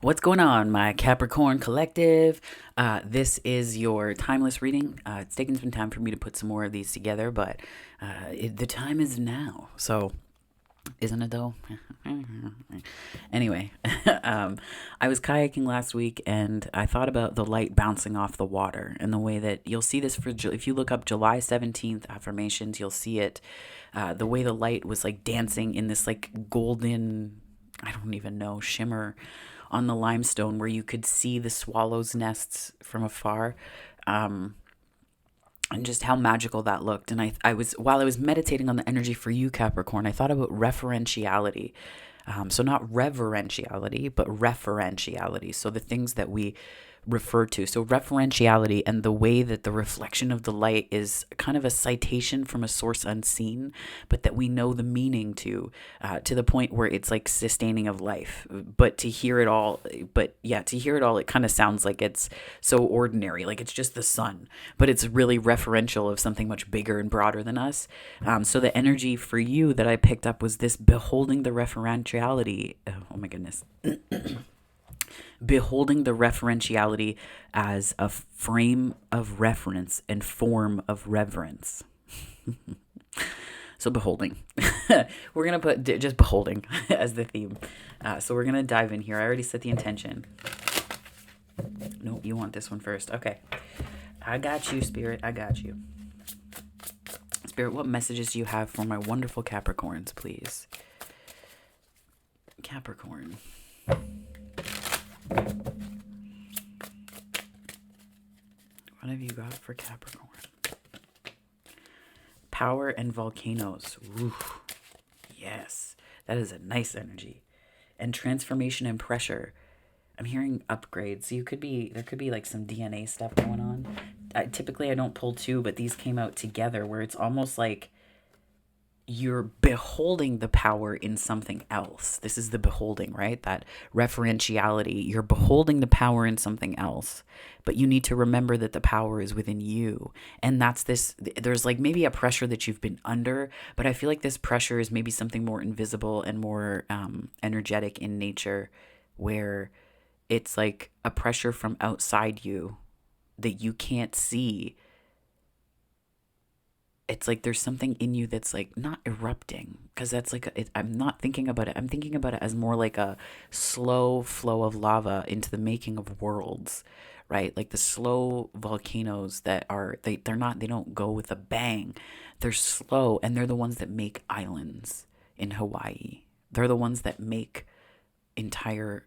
What's going on, my Capricorn collective? This is your timeless reading. It's taken some time for me to put some more of these together, but the time is now. So, isn't it though? Anyway, I was kayaking last week and I thought about the light bouncing off the water and the way that you'll see this if you look up July 17th affirmations, you'll see it. The way the light was like dancing in this like golden, I don't even know, shimmer on the limestone where you could see the swallows' nests from afar. And just how magical that looked. And I was, while I was meditating on the energy for you, Capricorn, I thought about referentiality. So not reverentiality, but referentiality. So the things that we refer to. So referentiality and the way that the reflection of the light is kind of a citation from a source unseen, but that we know the meaning to the point where it's like sustaining of life. But to hear it all, it kind of sounds like it's so ordinary, like it's just the sun, but it's really referential of something much bigger and broader than us. So the energy for you that I picked up was this beholding the referentiality. Oh my goodness. Beholding the referentiality as a frame of reference and form of reverence. So beholding. We're going to put just beholding as the theme. So we're going to dive in here. I already set the intention. No, you want this one first. Okay. I got you, Spirit. I got you. Spirit, what messages do you have for my wonderful Capricorns, please? Capricorn. What have you got for Capricorn? Power and volcanoes. Ooh, yes, that is a nice energy. And transformation and pressure. I'm hearing upgrades. So there could be like some DNA stuff going on. Typically I don't pull two, but these came out together where it's almost like you're beholding the power in something else. This is the beholding, right? That referentiality. You're beholding the power in something else, but you need to remember that the power is within you. And there's like maybe a pressure that you've been under, but I feel like this pressure is maybe something more invisible and more energetic in nature, where it's like a pressure from outside you that you can't see. It's like there's something in you that's like not erupting, because that's like I'm not thinking about it. I'm thinking about it as more like a slow flow of lava into the making of worlds, right? Like the slow volcanoes that they don't go with a bang. They're slow, and they're the ones that make islands in Hawaii. They're the ones that make entire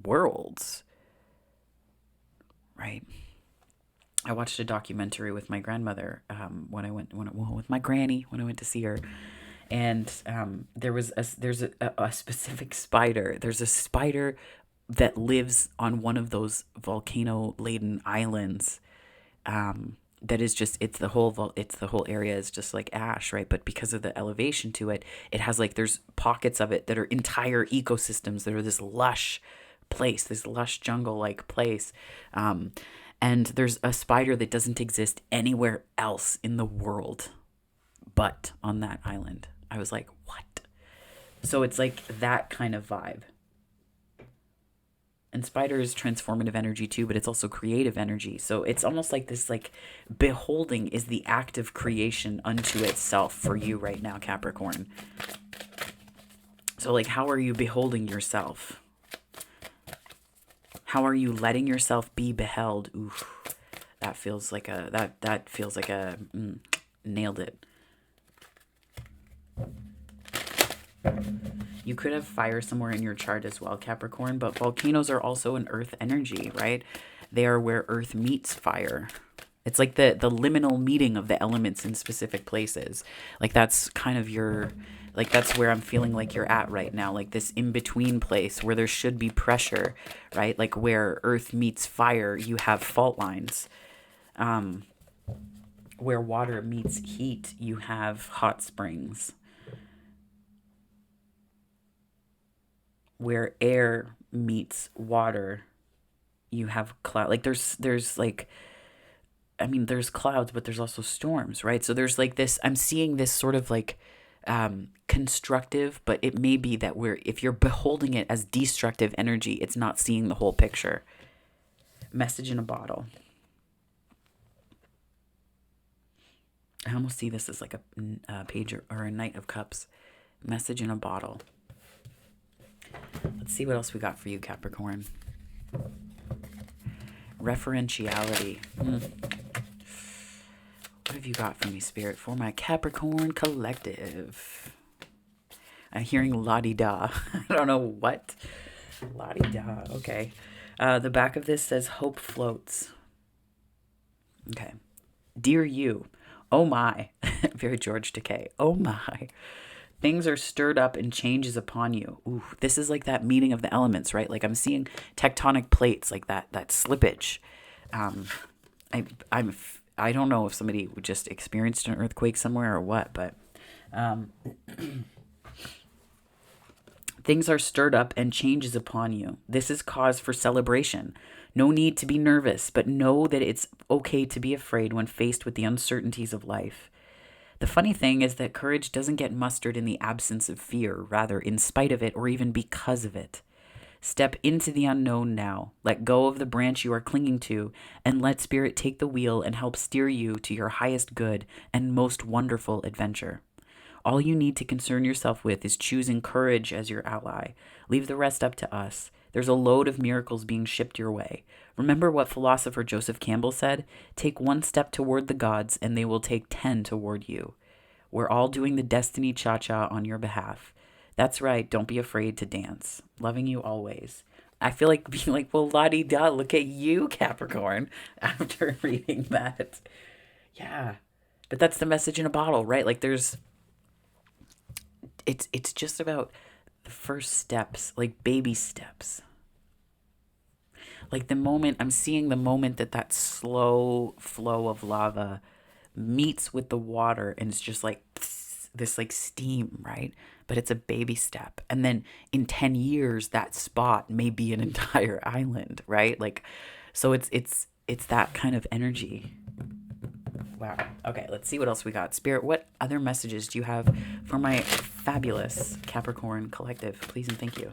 worlds, right? I watched a documentary with my grandmother with my granny when I went to see her, and there's a specific spider. There's a spider that lives on one of those volcano laden islands. That is just it's the whole area is just like ash, right? But because of the elevation to it, it has like there's pockets of it that are entire ecosystems that are this lush place, this lush jungle like place. And there's a spider that doesn't exist anywhere else in the world but on that island. I was like, what? So it's like that kind of vibe. And spider is transformative energy too, but it's also creative energy. So it's almost like this, like beholding is the act of creation unto itself for you right now, Capricorn. So like, how are you beholding yourself? How are you letting yourself be beheld? Ooh, that feels like nailed it. You could have fire somewhere in your chart as well, Capricorn, but volcanoes are also an earth energy, right? They are where earth meets fire. It's like the liminal meeting of the elements in specific places. Like that's kind of that's where I'm feeling like you're at right now, like this in-between place where there should be pressure, right? Like where earth meets fire, you have fault lines. Where water meets heat, you have hot springs. Where air meets water, you have cloud. Like there's like, I mean, there's clouds, but there's also storms, right? So there's like this, I'm seeing this sort of like constructive, but it may be that if you're beholding it as destructive energy, it's not seeing the whole picture. Message in a bottle. I almost see this as like a page or a Knight of Cups. Message in a bottle. Let's see what else we got for you, Capricorn. Referentiality. What have you got for me, Spirit, for my Capricorn collective? I'm hearing la-di-da. I don't know what. La-di-da. Okay. The back of this says hope floats. Okay. Dear you. Oh my. Very George Takei. Oh my. Things are stirred up and changes upon you. Ooh, this is like that meeting of the elements, right? Like I'm seeing tectonic plates, like that slippage. I don't know if somebody just experienced an earthquake somewhere or what, but things are stirred up and changes upon you. This is cause for celebration. No need to be nervous, but know that it's okay to be afraid when faced with the uncertainties of life. The funny thing is that courage doesn't get mustered in the absence of fear, rather in spite of it or even because of it. Step into the unknown now. Let go of the branch you are clinging to and let Spirit take the wheel and help steer you to your highest good and most wonderful adventure. All you need to concern yourself with is choosing courage as your ally. Leave the rest up to us. There's a load of miracles being shipped your way. Remember what philosopher Joseph Campbell said? Take one step toward the gods and they will take 10 toward you. We're all doing the destiny cha-cha on your behalf. That's right. Don't be afraid to dance. Loving you always. I feel like being like, well, la-di-da, look at you, Capricorn, after reading that. Yeah. But that's the message in a bottle, right? Like it's just about the first steps, like baby steps. Like I'm seeing the moment that slow flow of lava meets with the water and it's just like this like steam, right? But it's a baby step. And then in 10 years, that spot may be an entire island, right? Like, so it's that kind of energy. Wow. Okay, let's see what else we got. Spirit, what other messages do you have for my fabulous Capricorn collective? Please and thank you.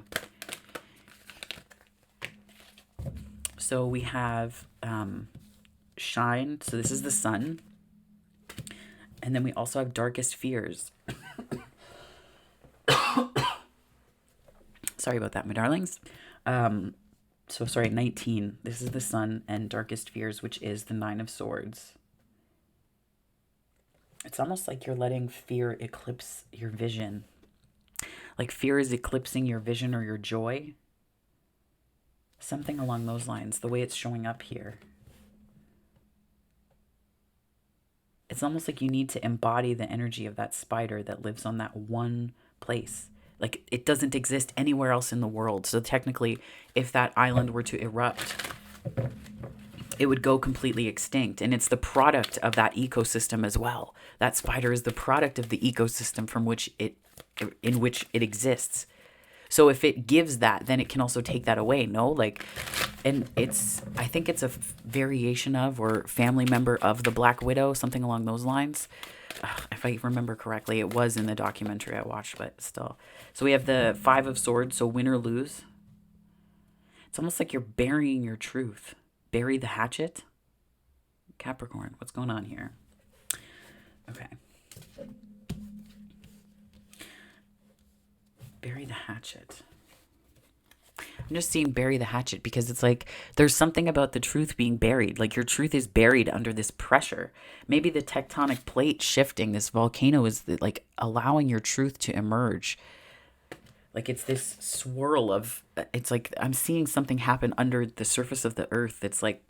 So we have shine. So this is the sun. And then we also have darkest fears. Sorry about that, my darlings. So sorry, 19. This is the sun and darkest fears, which is the 9 of swords. It's almost like you're letting fear eclipse your vision. Like fear is eclipsing your vision or your joy. Something along those lines, the way it's showing up here. It's almost like you need to embody the energy of that spider that lives on that one place. Like it doesn't exist anywhere else in the world. So technically, if that island were to erupt, it would go completely extinct. And it's the product of that ecosystem as well. That spider is the product of the ecosystem in which it exists. So if it gives that, then it can also take that away, no? Like, and I think it's a variation of or family member of the Black Widow, something along those lines. If I remember correctly, it was in the documentary I watched, but still. So we have the 5 of swords, so win or lose. It's almost like you're burying your truth. Bury the hatchet. Capricorn, what's going on here? Okay. Bury the hatchet. I'm just seeing bury the hatchet because it's like there's something about the truth being buried. Like your truth is buried under this pressure. Maybe the tectonic plate shifting, this volcano is like allowing your truth to emerge. Like it's this swirl of, it's like I'm seeing something happen under the surface of the earth. It's like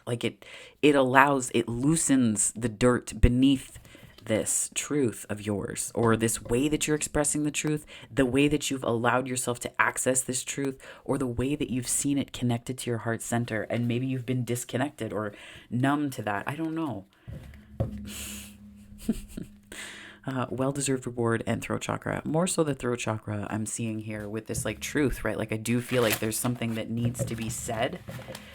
it loosens the dirt beneath this truth of yours, or this way that you're expressing the truth, the way that you've allowed yourself to access this truth, or the way that you've seen it connected to your heart center, and maybe you've been disconnected or numb to that. I don't know. Well-deserved reward and throat chakra. More so the throat chakra I'm seeing here with this like truth, right? Like I do feel like there's something that needs to be said.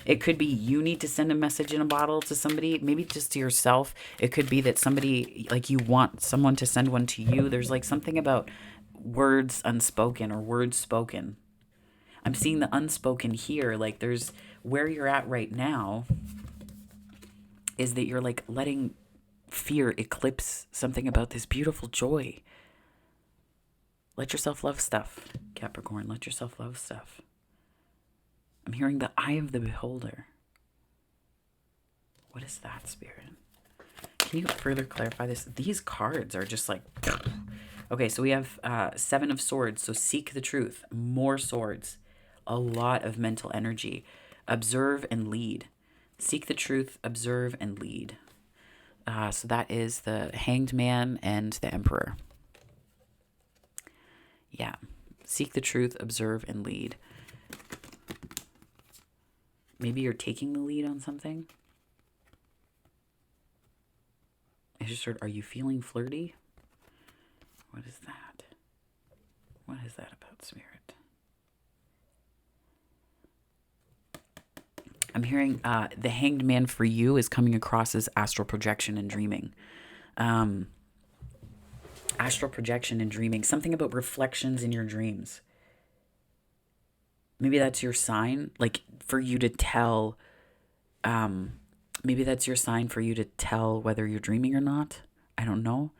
It could be you need to send a message in a bottle to somebody, maybe just to yourself. It could be that somebody, like you want someone to send one to you. There's like something about words unspoken or words spoken. I'm seeing the unspoken here. Like there's where you're at right now is that you're like letting fear eclipse something about this beautiful joy. Let yourself love stuff, Capricorn. Let yourself love stuff. I'm hearing the eye of the beholder. What is that, Spirit? Can you further clarify this? These cards are just like... Okay, so we have 7 of swords. So seek the truth. More swords. A lot of mental energy. Observe and lead. Seek the truth, observe, and lead. So that is the Hanged Man and the Emperor. Yeah. Seek the truth, observe, and lead. Maybe you're taking the lead on something. I just heard, are you feeling flirty? What is that? What is that about, Spirit? I'm hearing the Hanged Man for you is coming across as astral projection and dreaming. Astral projection and dreaming. Something about reflections in your dreams. Maybe that's your sign, like for you to tell. Maybe that's your sign for you to tell whether you're dreaming or not. I don't know.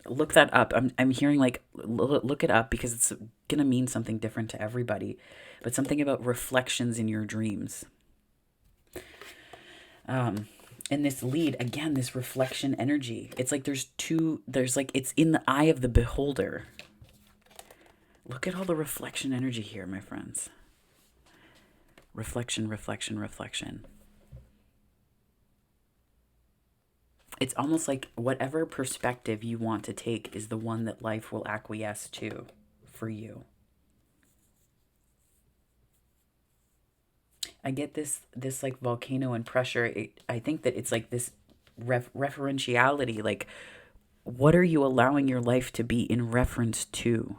Look that up. I'm hearing like look it up because it's gonna mean something different to everybody. But something about reflections in your dreams. And this lead, again, this reflection energy. It's like there's like, it's in the eye of the beholder. Look at all the reflection energy here, my friends. Reflection, reflection, reflection. It's almost like whatever perspective you want to take is the one that life will acquiesce to for you. I get this like volcano and pressure. I think that it's like this referentiality. Like, what are you allowing your life to be in reference to?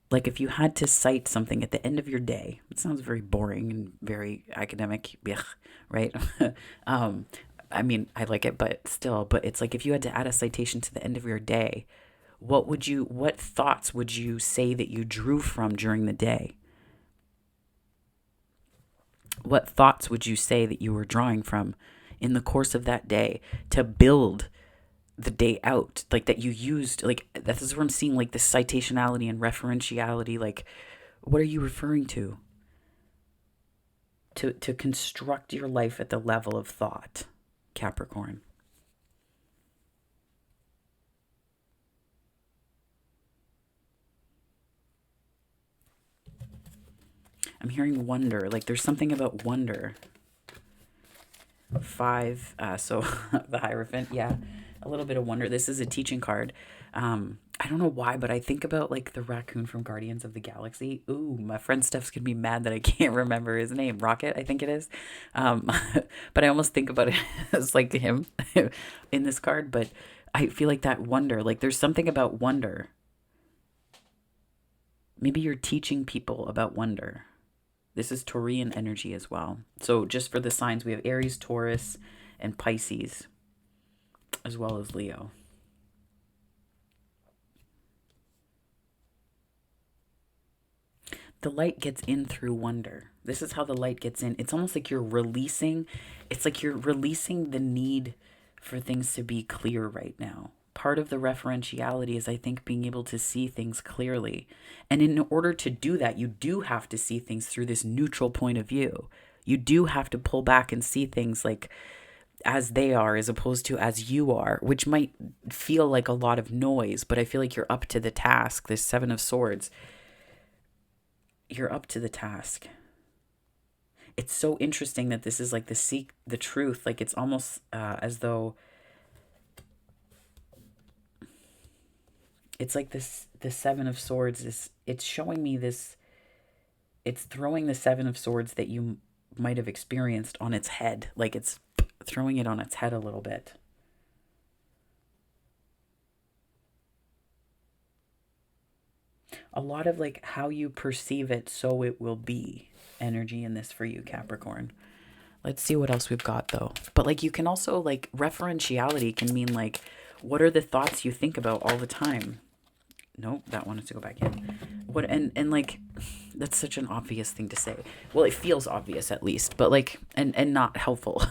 Like if you had to cite something at the end of your day, it sounds very boring and very academic, right? I mean, I like it, but still, but it's like if you had to add a citation to the end of your day, what thoughts would you say that you drew from during the day? What thoughts would you say that you were drawing from in the course of that day to build the day out? Like that you used, like this is where I'm seeing like this citationality and referentiality. Like, what are you referring to? To construct your life at the level of thought, Capricorn. I'm hearing wonder. Like there's something about wonder. 5, so the Hierophant, yeah, a little bit of wonder. This is a teaching card. I don't know why, but I think about like the raccoon from Guardians of the Galaxy. Ooh, my friend Steph's gonna be mad that I can't remember his name. Rocket, I think it is. But I almost think about it as like him in this card. But I feel like that wonder, like there's something about wonder. Maybe you're teaching people about wonder. This is Taurian energy as well. So just for the signs, we have Aries, Taurus, and Pisces, as well as Leo. The light gets in through wonder. This is how the light gets in. It's almost like you're releasing. It's like you're releasing the need for things to be clear right now. Part of the referentiality is, I think, being able to see things clearly. And in order to do that, you do have to see things through this neutral point of view. You do have to pull back and see things like as they are as opposed to as you are, which might feel like a lot of noise, but I feel like you're up to the task. This 7 of Swords, you're up to the task. It's so interesting that this is like the truth. Like it's almost as though it's like this, the 7 of Swords it's showing me this, it's throwing the 7 of Swords that you might have experienced on its head. Like it's throwing it on its head a little bit. a lot of like how you perceive it, so it will be energy in this for you, Capricorn. Let's see what else we've got though. But like you can also like referentiality can mean like what are the thoughts you think about all the time? Nope, that wanted to go back in. What and like that's such an obvious thing to say. Well, it feels obvious at least, but like and not helpful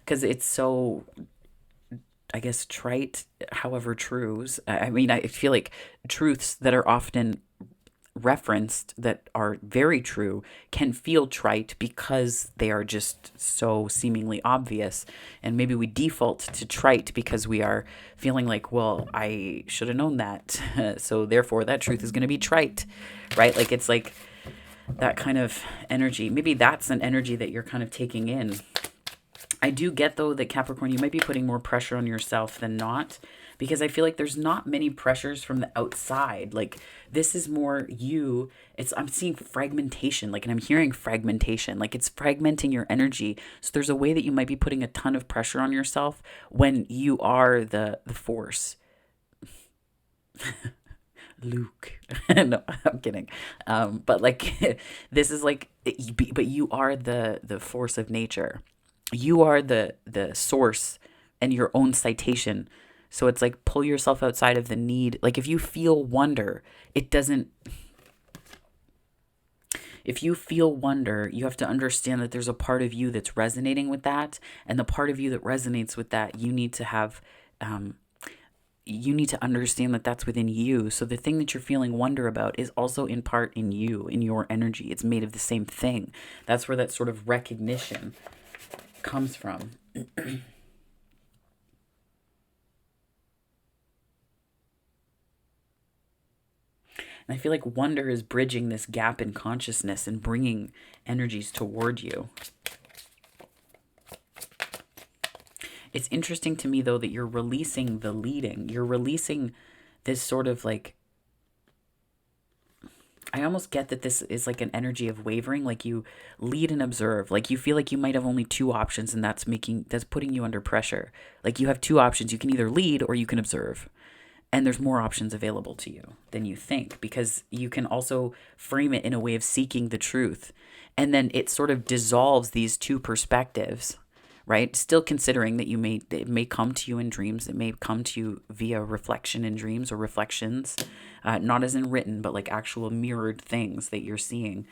because it's so I guess trite, however truths. I mean, I feel like truths that are often referenced that are very true can feel trite because they are just so seemingly obvious. And maybe we default to trite because we are feeling like, well, I should have known that. So therefore that truth is going to be trite, right? Like it's like that kind of energy. Maybe that's an energy that you're kind of taking in. I do get though that Capricorn, you might be putting more pressure on yourself than not, because I feel like there's not many pressures from the outside. Like this is more you. I'm seeing fragmentation, like, and I'm hearing fragmentation, like it's fragmenting your energy. So there's a way that you might be putting a ton of pressure on yourself when you are the force. Luke. No, I'm kidding. But like this is like, but you are the force of nature. You are the source and your own citation. So it's like pull yourself outside of the need. Like if you feel wonder, it doesn't. If you feel wonder, you have to understand that there's a part of you that's resonating with that, and the part of you that resonates with that, you need to have. You need to understand that that's within you. So the thing that you're feeling wonder about is also in part in you, in your energy. It's made of the same thing. That's where that sort of recognition comes from. And I feel like wonder is bridging this gap in consciousness and bringing energies toward you. It's interesting to me, though, that you're releasing the leading. You're releasing this sort of like, I almost get that this is like an energy of wavering, like you lead and observe. Like you feel like you might have only two options, and that's putting you under pressure. Like you have two options. You can either lead or you can observe. And there's more options available to you than you think, because you can also frame it in a way of seeking the truth. And then it sort of dissolves these two perspectives, right? Still considering that it may come to you in dreams. It may come to you via reflection in dreams or reflections, not as in written, but like actual mirrored things that you're seeing.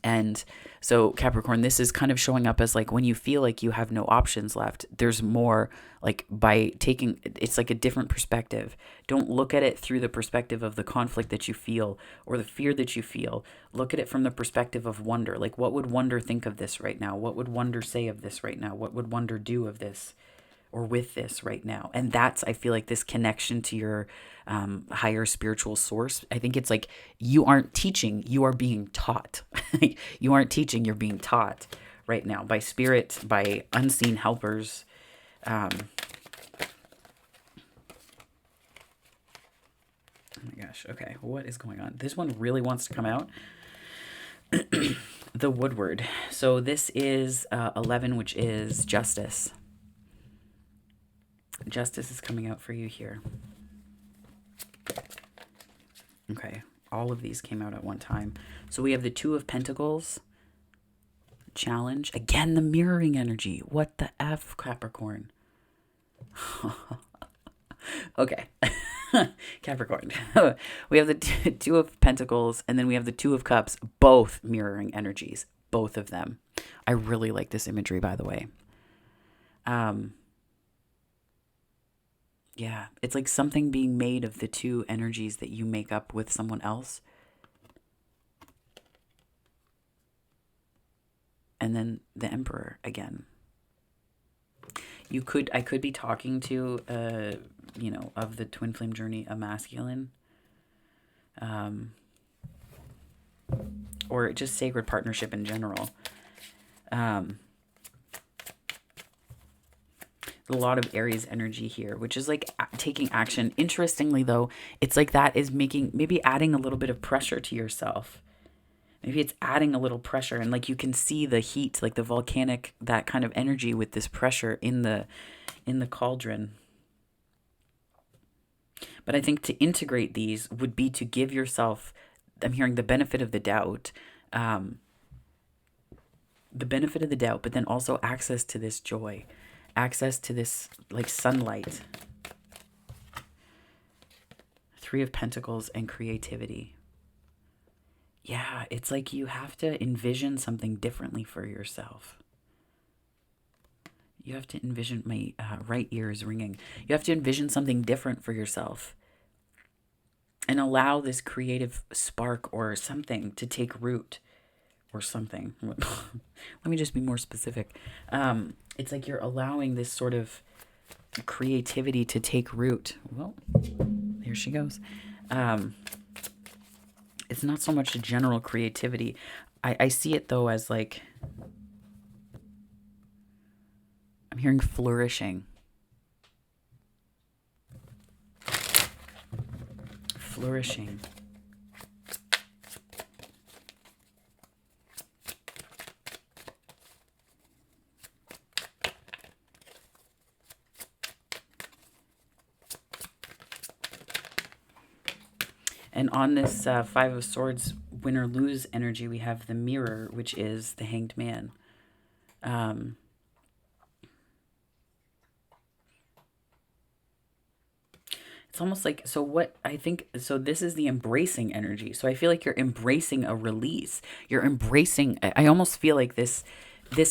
And so Capricorn, this is kind of showing up as like when you feel like you have no options left, there's more, like by taking, it's like a different perspective. Don't look at it through the perspective of the conflict that you feel or the fear that you feel. Look at it from the perspective of wonder. Like what would wonder think of this right now? What would wonder say of this right now? What would wonder do of this or with this right now? And that's, I feel like, this connection to your higher spiritual source. I think it's like you aren't teaching, you are being taught. You aren't teaching, you're being taught right now by spirit, by unseen helpers. Oh my gosh. Okay. What is going on? This one really wants to come out. The Woodward. So this is 11, which is justice. Justice is coming out for you here. Okay. All of these came out at one time. So we have the Two of Pentacles. Challenge. Again, the mirroring energy. What the F, Capricorn? Okay. Capricorn. We have the Two of Pentacles, and then we have the Two of Cups, both mirroring energies. Both of them. I really like this imagery, by the way. Yeah, it's like something being made of the two energies that you make up with someone else. And then the Emperor again. I could be talking to, of the twin flame journey, a masculine, or just sacred partnership in general. A lot of Aries energy here, which is like taking action. Interestingly, though, it's like that is maybe adding a little bit of pressure to yourself. Maybe it's adding a little pressure, and like you can see the heat, like the volcanic, that kind of energy with this pressure in the cauldron. But I think to integrate these would be to give yourself, I'm hearing the benefit of the doubt, but then also access to this joy, access to this like sunlight. Three of Pentacles and creativity. Yeah, it's like you have to envision something differently for yourself. You have to envision, my right ear is ringing. You have to envision something different for yourself and allow this creative spark or something to take root or something. Let me just be more specific. It's like you're allowing this sort of creativity to take root. Well, here she goes. It's not so much a general creativity. I see it though as like, I'm hearing flourishing. Flourishing. And on this Five of Swords, win or lose energy, we have the Mirror, which is the Hanged Man. It's almost like, so what I think, so this is the embracing energy. So I feel like you're embracing a release. You're embracing, I almost feel like this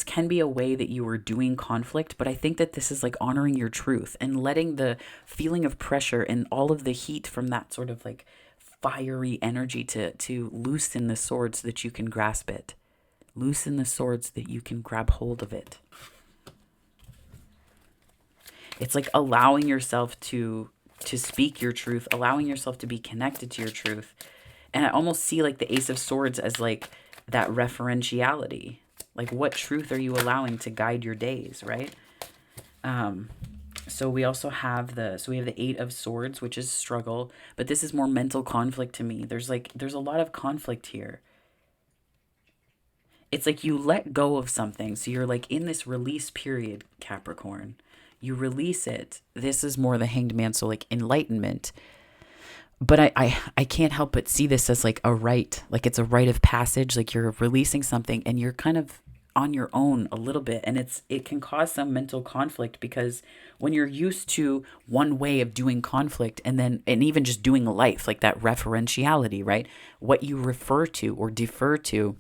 can be a way that you are doing conflict, but I think that this is like honoring your truth and letting the feeling of pressure and all of the heat from that sort of like fiery energy to loosen the sword so that you can grasp it. Loosen the sword so that you can grab hold of it. It's like allowing yourself to speak your truth, allowing yourself to be connected to your truth. And I almost see like the Ace of Swords as like that referentiality. Like what truth are you allowing to guide your days, right? So we also have we have the Eight of Swords, which is struggle, but this is more mental conflict to me. There's a lot of conflict here. It's like you let go of something. So you're like in this release period, Capricorn. You release it. This is more the Hanged Man, so like enlightenment. But I can't help but see this as like a rite. Like it's a rite of passage. Like you're releasing something and you're kind of on your own a little bit. And it can cause some mental conflict because when you're used to one way of doing conflict and even just doing life, like that referentiality, right? What you refer to or defer to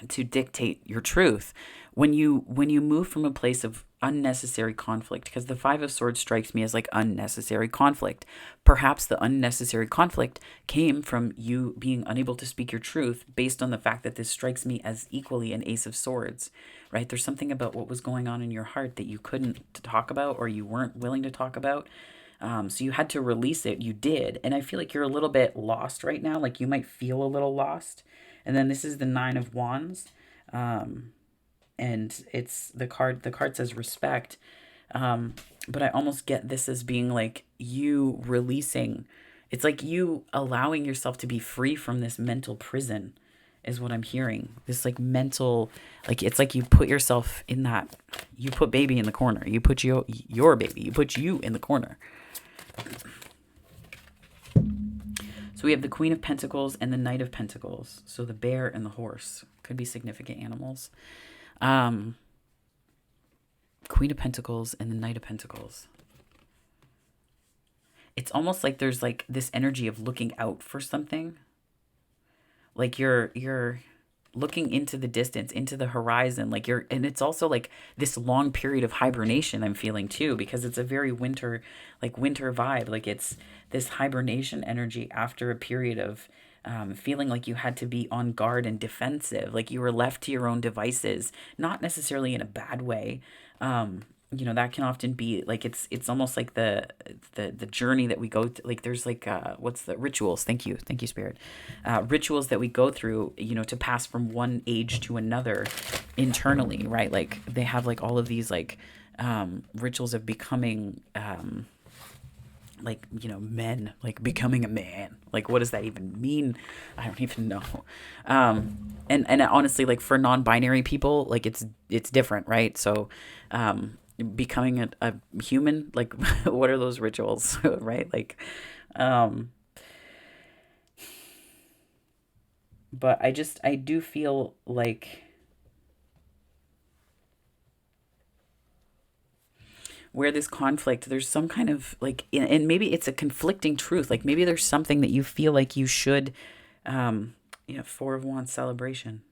dictate your truth. When you move from a place of unnecessary conflict, because the Five of Swords strikes me as like unnecessary conflict. Perhaps the unnecessary conflict came from you being unable to speak your truth based on the fact that this strikes me as equally an Ace of Swords, right? There's something about what was going on in your heart that you couldn't talk about or you weren't willing to talk about. So you had to release it. You did. And I feel like you're a little bit lost right now. Like you might feel a little lost. And then this is the Nine of Wands. And it's the card says respect. But I almost get this as being like you releasing. It's like you allowing yourself to be free from this mental prison is what I'm hearing. This like mental, like it's like you put yourself in that, you put baby in the corner. You put your baby, you put you in the corner. So we have the Queen of Pentacles and the Knight of Pentacles. So the bear and the horse could be significant animals. Queen of Pentacles and the Knight of Pentacles. It's almost like there's like this energy of looking out for something. Like you're looking into the distance, into the horizon, and it's also like this long period of hibernation I'm feeling too, because it's a very winter vibe. Like it's this hibernation energy after a period of feeling like you had to be on guard and defensive, like you were left to your own devices, not necessarily in a bad way. That can often be like, it's almost like the journey that we go through. Like there's like, what's the rituals? Thank you, Spirit. Rituals that we go through, to pass from one age to another internally, right? Like they have like all of these like, rituals of becoming, men, like becoming a man. Like, what does that even mean? I don't even know. And honestly, like for non-binary people, like it's different, right? So, becoming a human, like what are those rituals, right? Like um, but I do feel like where this conflict, there's some kind of like, and maybe it's a conflicting truth. Like maybe there's something that you feel like you should, um, Four of Wands celebration.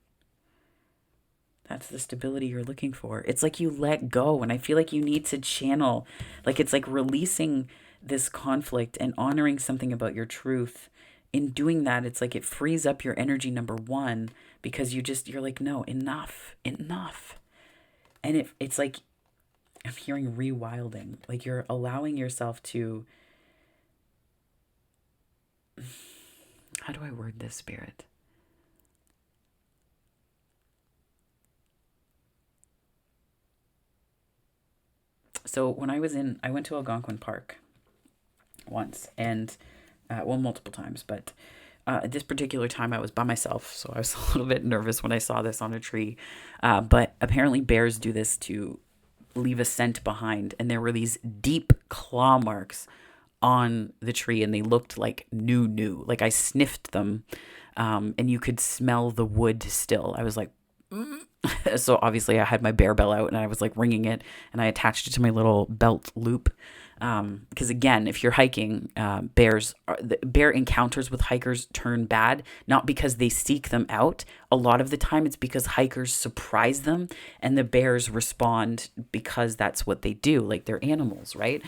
That's the stability you're looking for. It's like you let go. And I feel like you need to channel, like it's like releasing this conflict and honoring something about your truth. In doing that, it's like it frees up your energy, number one, because you're like, no, enough, enough. And it's like, I'm hearing rewilding. Like you're allowing yourself to, how do I word this, Spirit? So when I went to Algonquin Park once, and well, multiple times, but at this particular time I was by myself, so I was a little bit nervous when I saw this on a tree. But apparently bears do this to leave a scent behind, and there were these deep claw marks on the tree, and they looked like new. Like I sniffed them, and you could smell the wood still. I was like, mm. So obviously I had my bear bell out and I was like ringing it, and I attached it to my little belt loop. Because again, if you're hiking, bear encounters with hikers turn bad, not because they seek them out. A lot of the time it's because hikers surprise them, and the bears respond because that's what they do. Like they're animals, right?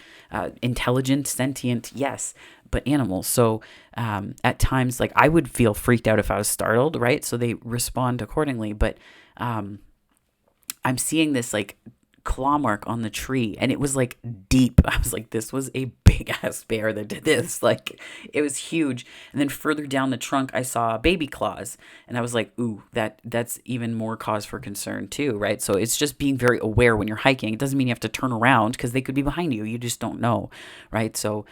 Intelligent, sentient, yes, but animals. So at times, like I would feel freaked out if I was startled, right? So they respond accordingly. But I'm seeing this like claw mark on the tree, and it was like deep. I was like, this was a big ass bear that did this. Like it was huge. And then further down the trunk I saw baby claws, and I was like, ooh, that's even more cause for concern too, right? So it's just being very aware when you're hiking. It doesn't mean you have to turn around because they could be behind you. You just don't know, right? So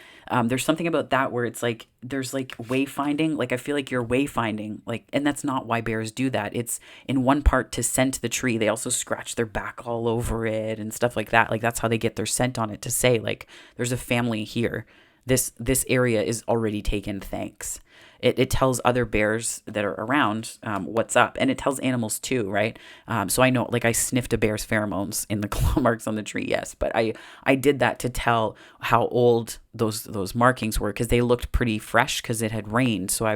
there's something about that where it's like there's like wayfinding. Like I feel like you're wayfinding, like, and that's not why bears do that. It's in one part to scent the tree. They also scratch their back all over it and stuff like that. Like that's how they get their scent on it, to say like there's a family here. This area is already taken. Thanks. It tells other bears that are around what's up, and it tells animals too, right? So I know, like I sniffed a bear's pheromones in the claw marks on the tree, yes, but I did that to tell how old those markings were, because they looked pretty fresh because it had rained. So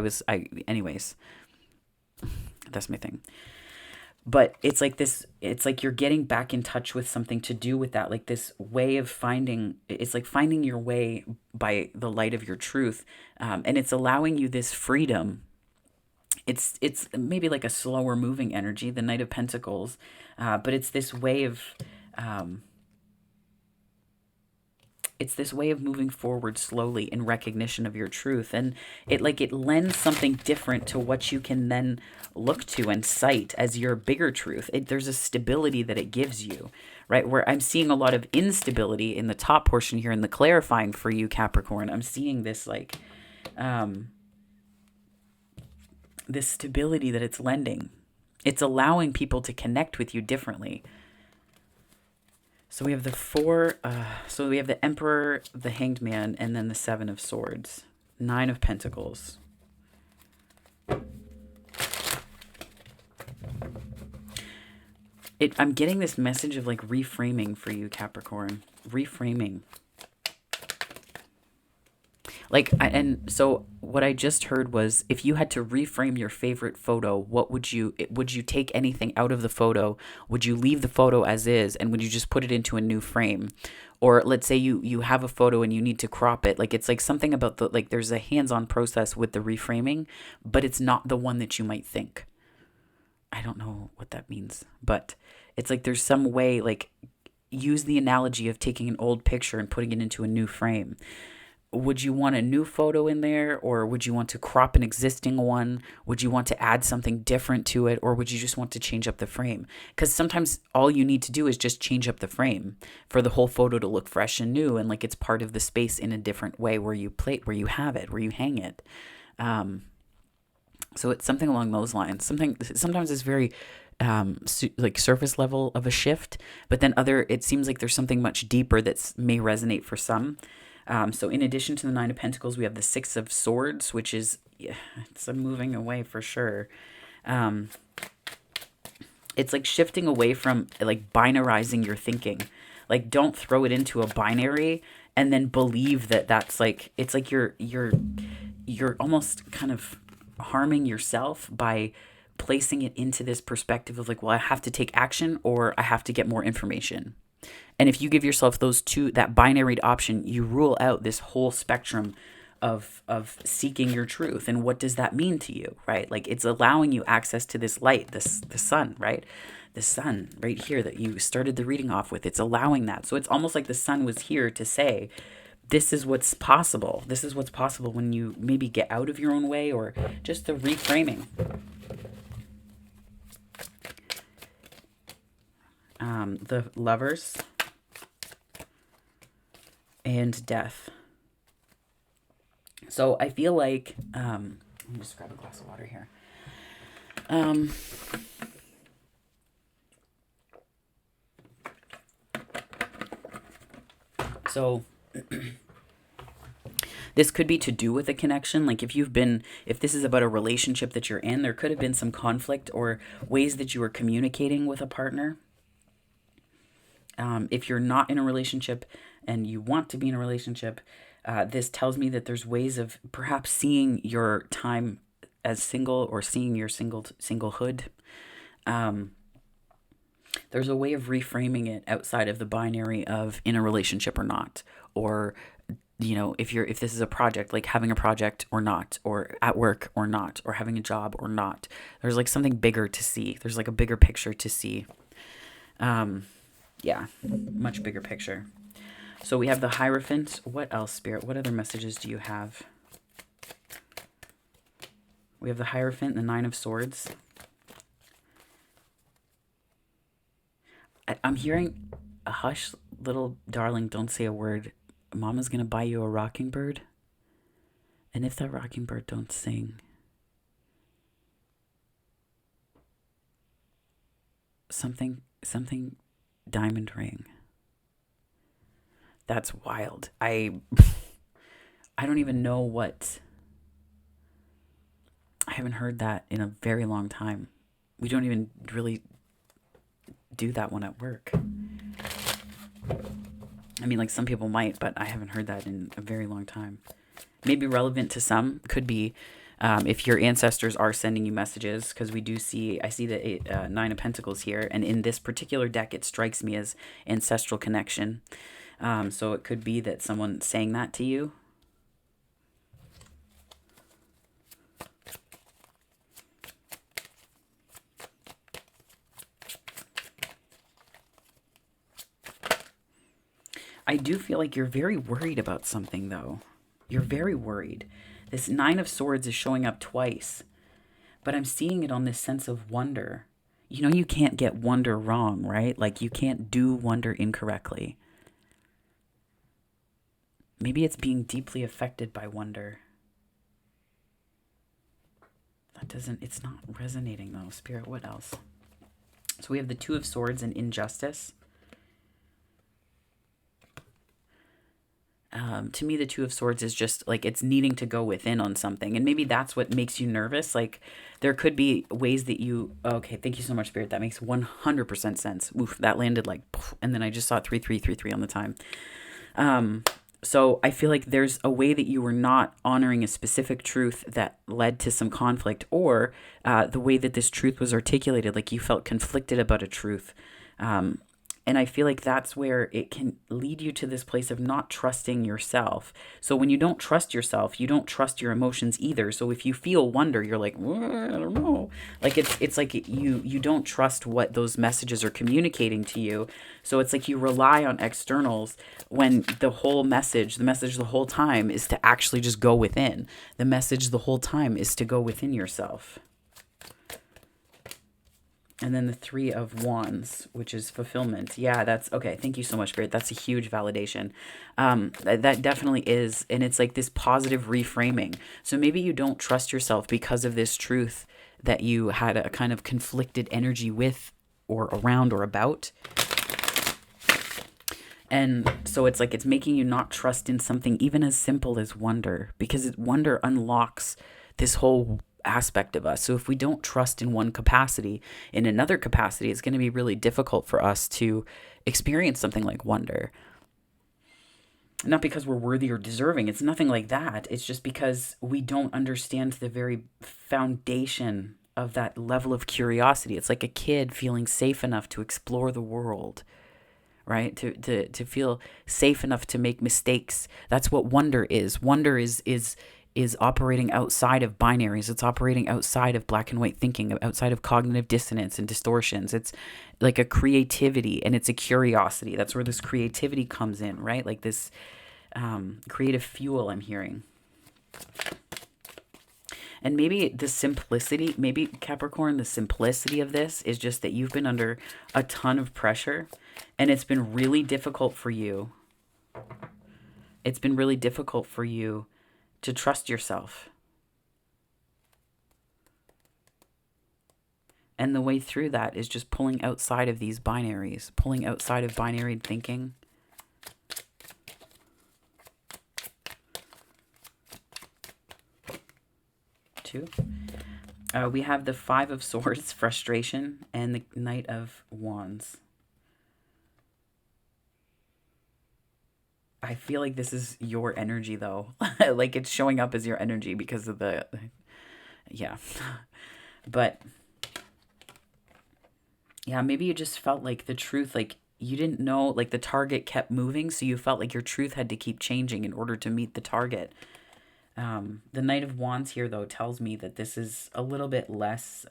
anyways, that's my thing. But it's like this, it's like you're getting back in touch with something to do with that, like this way of finding, it's like finding your way by the light of your truth. And it's allowing you this freedom. It's maybe like a slower moving energy, the Knight of Pentacles, but um, it's this way of moving forward slowly in recognition of your truth. And it lends something different to what you can then look to and cite as your bigger truth. There's a stability that it gives you, right? Where I'm seeing a lot of instability in the top portion here in the clarifying for you, Capricorn. I'm seeing this like this stability that it's lending. It's allowing people to connect with you differently. So we have so we have the Emperor, the Hanged Man, and then the Seven of Swords. Nine of Pentacles. I'm getting this message of like reframing for you, Capricorn. Reframing. And so what I just heard was, if you had to reframe your favorite photo, what would you take anything out of the photo? Would you leave the photo as is, and would you just put it into a new frame? Or let's say you have a photo and you need to crop it. Like it's like something about there's a hands-on process with the reframing, but it's not the one that you might think. I don't know what that means, but it's like there's some way, like use the analogy of taking an old picture and putting it into a new frame. Would you want a new photo in there, or would you want to crop an existing one? Would you want to add something different to it, or would you just want to change up the frame? Because sometimes all you need to do is just change up the frame for the whole photo to look fresh and new, and like it's part of the space in a different way where you have it, where you hang it. So it's something along those lines. Sometimes it's very like surface level of a shift, but then it seems like there's something much deeper that may resonate for some. So in addition to the Nine of Pentacles, we have the Six of Swords, which is, yeah, it's a moving away for sure. It's like shifting away from like binarizing your thinking. Like, don't throw it into a binary and then believe that that's like, it's like you're almost kind of harming yourself by placing it into this perspective of like, well, I have to take action or I have to get more information. And if you give yourself those two, that binary option, you rule out this whole spectrum of seeking your truth. And what does that mean to you, right? Like, it's allowing you access to this light, the sun, right? The sun right here that you started the reading off with. It's allowing that. So it's almost like the sun was here to say, this is what's possible. This is what's possible when you maybe get out of your own way, or just the reframing. The Lovers and Death. So I feel like, let me just grab a glass of water here. So this could be to do with a connection. Like, if this is about a relationship that you're in, there could have been some conflict or ways that you were communicating with a partner. If you're not in a relationship and you want to be in a relationship, this tells me that there's ways of perhaps seeing your time as single, or seeing your singlehood. There's a way of reframing it outside of the binary of in a relationship or not, or, you know, if this is a project, like having a project or not, or at work or not, or having a job or not. There's like something bigger to see. There's like a bigger picture to see. Yeah, much bigger picture. So we have the Hierophant. What else, Spirit? What other messages do you have? We have the Hierophant, the Nine of Swords. I'm hearing a hush, little darling, don't say a word. Mama's going to buy you a rocking bird. And if that rocking bird don't sing, something diamond ring. That's wild. I don't even know what. I haven't heard that in a very long time. We don't even really do that one at work. I mean, like, some people might, but I haven't heard that in a very long time. Maybe relevant to some. Could be if your ancestors are sending you messages, because I see the Nine of Pentacles here, and in this particular deck, it strikes me as ancestral connection. So it could be that someone's saying that to you. I do feel like you're very worried about something, though. You're very worried. This Nine of Swords is showing up twice, but I'm seeing it on this sense of wonder. You know, you can't get wonder wrong, right? Like, you can't do wonder incorrectly. Maybe it's being deeply affected by wonder. It's not resonating though. Spirit, what else? So we have the Two of Swords and Injustice. To me, the Two of Swords is just like, it's needing to go within on something. And maybe that's what makes you nervous. Like, there could be ways that you, okay, thank you so much, Spirit. That makes 100% sense. Oof, that landed like, and then I just saw 3333 on the time. So I feel like there's a way that you were not honoring a specific truth that led to some conflict, or the way that this truth was articulated, like you felt conflicted about a truth. And I feel like that's where it can lead you to this place of not trusting yourself. So when you don't trust yourself, you don't trust your emotions either. So if you feel wonder, you're like, I don't know. Like it's like you don't trust what those messages are communicating to you. So it's like you rely on externals when the message the whole time is to actually just go within. The message the whole time is to go within yourself. And then the Three of Wands, which is fulfillment. Yeah, that's okay. Thank you so much, Spirit. That's a huge validation. That definitely is. And it's like this positive reframing. So maybe you don't trust yourself because of this truth that you had a kind of conflicted energy with, or around, or about. And so it's like it's making you not trust in something even as simple as wonder, because wonder unlocks this whole aspect of us. So if we don't trust in one capacity, in another capacity, it's going to be really difficult for us to experience something like wonder. Not because we're worthy or deserving. It's nothing like that. It's just because we don't understand the very foundation of that level of curiosity. It's like a kid feeling safe enough to explore the world, right? To feel safe enough to make mistakes. That's what wonder is. Wonder is operating outside of binaries. It's operating outside of black and white thinking, outside of cognitive dissonance and distortions. It's like a creativity, and it's a curiosity. That's where this creativity comes in, right? Like this creative fuel I'm hearing. And maybe the simplicity, maybe Capricorn, the simplicity of this is just that you've been under a ton of pressure, and it's been really difficult for you. It's been really difficult for you to trust yourself. And the way through that is just pulling outside of these binaries, pulling outside of binary thinking. Two. We have the Five of Swords, frustration, and the Knight of Wands. I feel like this is your energy, though. Like it's showing up as your energy because of the... Yeah. But... yeah, maybe you just felt like the truth, like you didn't know, like the target kept moving, so you felt like your truth had to keep changing in order to meet the target. The Knight of Wands here, though, tells me that this is a little bit less...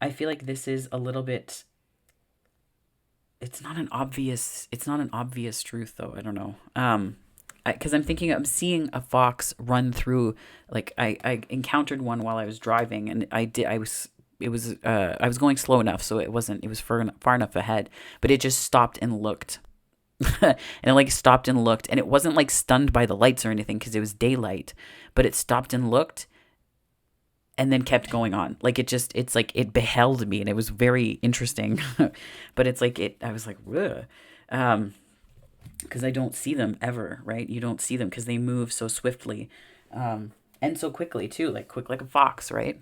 I feel like this is a little bit... It's not an obvious truth, though. I don't know. Because I'm seeing a fox run through, like I encountered one while I was driving, and I was going slow enough, so it was far enough ahead, but it just stopped and looked. And it like stopped and looked, and it wasn't like stunned by the lights or anything because it was daylight, but it stopped and looked and then kept going on. Like it's like it beheld me, and it was very interesting. But it's like I was like, ugh. Because I don't see them ever, right? You don't see them because they move so swiftly, and so quickly too, like quick like a fox, right?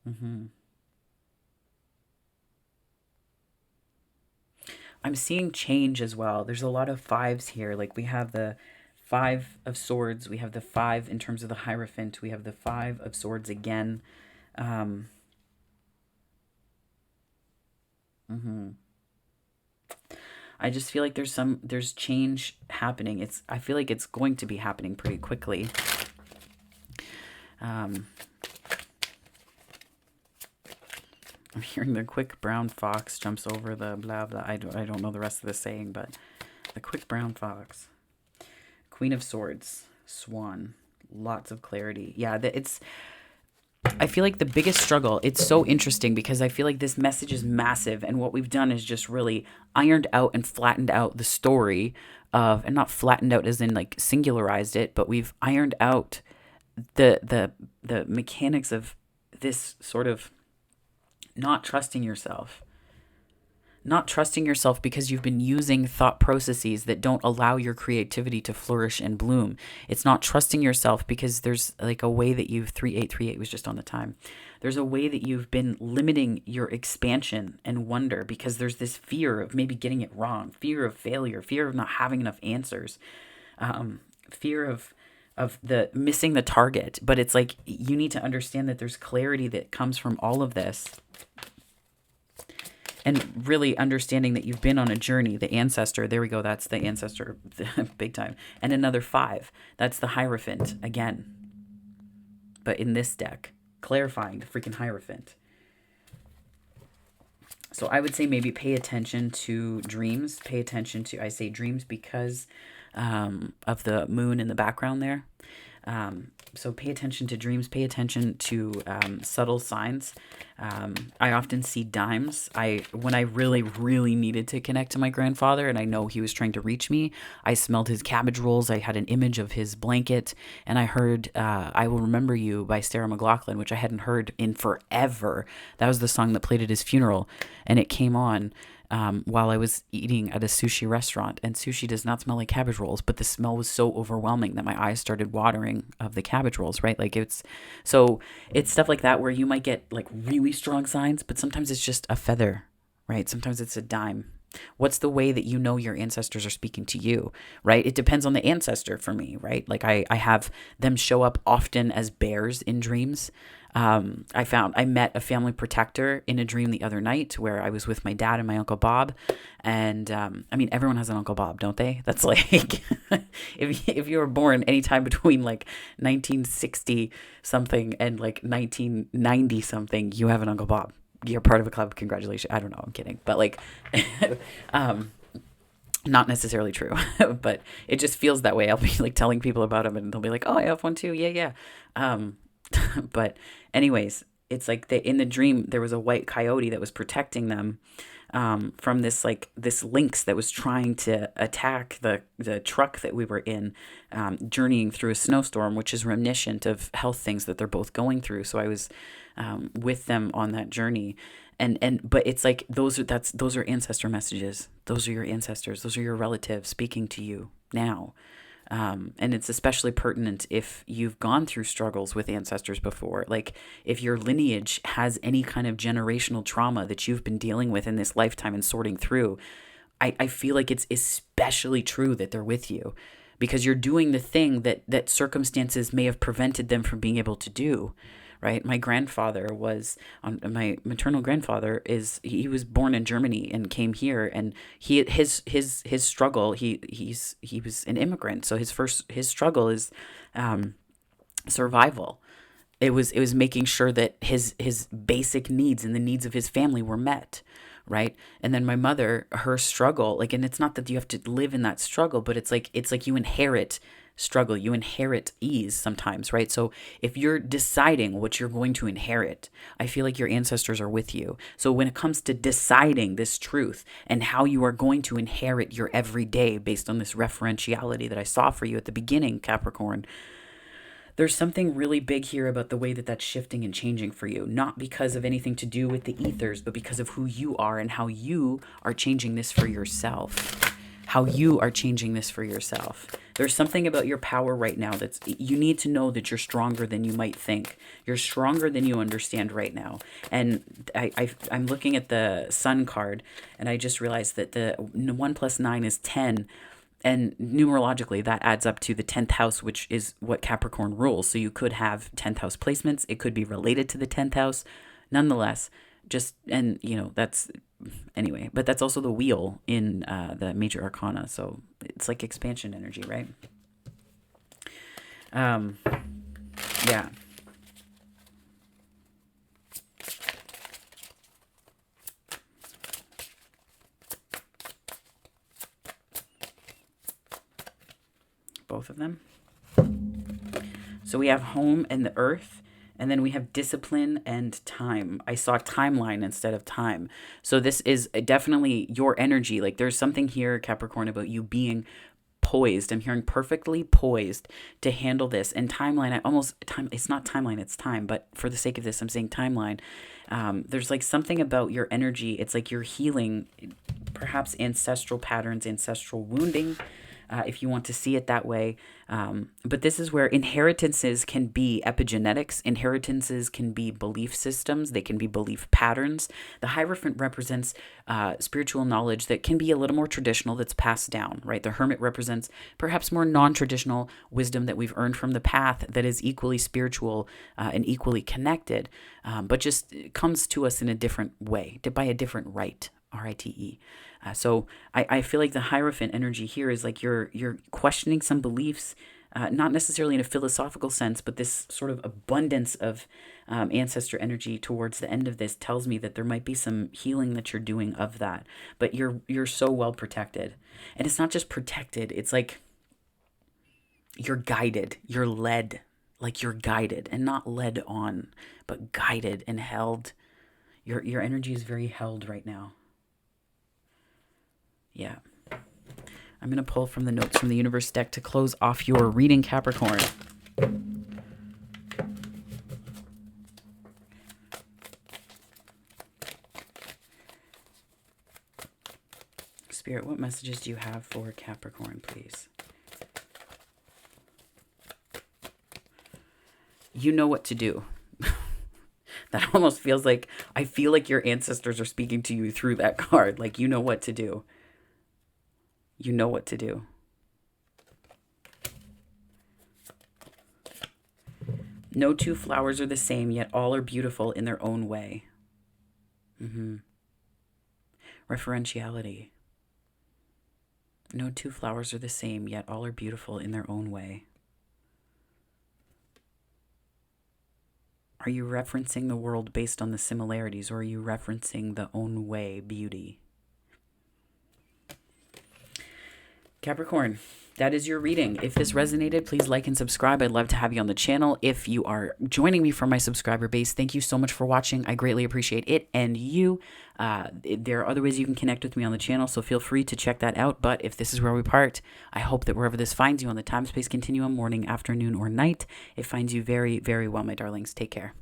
hmm I'm seeing change as well. There's a lot of fives here. Like we have the Five of Swords, we have the five in terms of the Hierophant, we have the Five of Swords again. Um, mhm. I just feel like there's change happening. I feel like it's going to be happening pretty quickly. Um, I'm hearing the quick brown fox jumps over the blah blah. I don't know the rest of the saying, but the quick brown fox. Queen of Swords, Swan, lots of clarity. Yeah, I feel like the biggest struggle, it's so interesting because I feel like this message is massive, and what we've done is just really ironed out and flattened out the story of, and not flattened out as in like singularized it, but we've ironed out the mechanics of this sort of not trusting yourself. Not trusting yourself because you've been using thought processes that don't allow your creativity to flourish and bloom. It's not trusting yourself because there's like a way that 3838 was just on the time. There's a way that you've been limiting your expansion and wonder because there's this fear of maybe getting it wrong, fear of failure, fear of not having enough answers, fear of the missing the target. But it's like you need to understand that there's clarity that comes from all of this. And really understanding that you've been on a journey, the ancestor, there we go, that's the ancestor, big time. And another five, that's the Hierophant, again. But in this deck, clarifying the freaking Hierophant. So I would say maybe pay attention to dreams. Pay attention to, I say dreams because of the moon in the background there. So pay attention to dreams, pay attention to subtle signs. I often see dimes. When I really, really needed to connect to my grandfather and I know he was trying to reach me, I smelled his cabbage rolls. I had an image of his blanket, and I heard I Will Remember You by Sarah McLachlan, which I hadn't heard in forever. That was the song that played at his funeral, and it came on while I was eating at a sushi restaurant. And sushi does not smell like cabbage rolls, but the smell was so overwhelming that my eyes started watering of the cabbage rolls, right? Like it's stuff like that where you might get like really strong signs, but sometimes it's just a feather, right? Sometimes it's a dime. What's the way that you know your ancestors are speaking to you, right? It depends on the ancestor for me, right? Like I have them show up often as bears in dreams. I met a family protector in a dream the other night where I was with my dad and my Uncle Bob. And I mean, everyone has an Uncle Bob, don't they? That's like, if you were born anytime between like 1960 something and like 1990 something, you have an Uncle Bob. You're part of a club. Congratulations. I don't know. I'm kidding. But like, not necessarily true, but it just feels that way. I'll be like telling people about them and they'll be like, oh, I have one too. Yeah, yeah. But anyways, it's like in the dream, there was a white coyote that was protecting them from this lynx that was trying to attack the truck that we were in, journeying through a snowstorm, which is reminiscent of health things that they're both going through. So I was with them on that journey. But it's like those are ancestor messages. Those are your ancestors. Those are your relatives speaking to you now. And it's especially pertinent if you've gone through struggles with ancestors before. Like if your lineage has any kind of generational trauma that you've been dealing with in this lifetime and sorting through, I feel like it's especially true that they're with you because you're doing the thing that circumstances may have prevented them from being able to do. Right. My maternal grandfather he was born in Germany and came here, and his struggle, he was an immigrant. So his struggle is survival. It was making sure that his basic needs and the needs of his family were met. Right. And then my mother, her struggle, like, and it's not that you have to live in that struggle, but it's like you inherit struggle, you inherit ease sometimes, right? So if you're deciding what you're going to inherit, I feel like your ancestors are with you. So when it comes to deciding this truth and how you are going to inherit your everyday based on this referentiality that I saw for you at the beginning, Capricorn, there's something really big here about the way that that's shifting and changing for you, not because of anything to do with the ethers, but because of who you are and how you are changing this for yourself. How you are changing this for yourself. There's something about your power right now you need to know that you're stronger than you might think. You're stronger than you understand right now. And I'm looking at the Sun card, and I just realized that the 1 + 9 is 10. And numerologically, that adds up to the 10th house, which is what Capricorn rules. So you could have 10th house placements. It could be related to the 10th house. Nonetheless, that's anyway, but that's also the wheel in the major arcana. So it's like expansion energy, right? Yeah. Both of them. So we have home and the earth, and then we have discipline and time. I saw timeline instead of time. So this is definitely your energy. Like there's something here, Capricorn, about you being poised. I'm hearing perfectly poised to handle this. And timeline, it's not timeline, it's time. But for the sake of this, I'm saying timeline. There's like something about your energy. It's like you're healing perhaps ancestral patterns, ancestral wounding, if you want to see it that way. But this is where inheritances can be epigenetics. Inheritances can be belief systems. They can be belief patterns. The Hierophant represents spiritual knowledge that can be a little more traditional, that's passed down, right? The Hermit represents perhaps more non-traditional wisdom that we've earned from the path that is equally spiritual and equally connected, but just comes to us in a different way, by a different rite, R-I-T-E. So I feel like the Hierophant energy here is like you're questioning some beliefs, not necessarily in a philosophical sense, but this sort of abundance of ancestor energy towards the end of this tells me that there might be some healing that you're doing of that. But you're so well protected. And it's not just protected, it's like You're guided. You're led. Like you're guided and not led on, but guided and held. Your energy is very held right now. Yeah. I'm going to pull from the notes from the universe deck to close off your reading, Capricorn. Spirit, what messages do you have for Capricorn, please? You know what to do. That almost feels like, I feel like your ancestors are speaking to you through that card. Like, you know what to do. You know what to do. No two flowers are the same, yet all are beautiful in their own way. Referentiality. No two flowers are the same, yet all are beautiful in their own way. Are you referencing the world based on the similarities, or are you referencing the own way beauty? Capricorn, that is your reading. If this resonated, please like and subscribe. I'd love to have you on the channel. If you are joining me from my subscriber base, thank you so much for watching. I greatly appreciate it and you. There are other ways you can connect with me on the channel, so feel free to check that out. But if this is where we part, I hope that wherever this finds you on the time-space continuum, morning, afternoon, or night, it finds you very, very well, my darlings. Take care.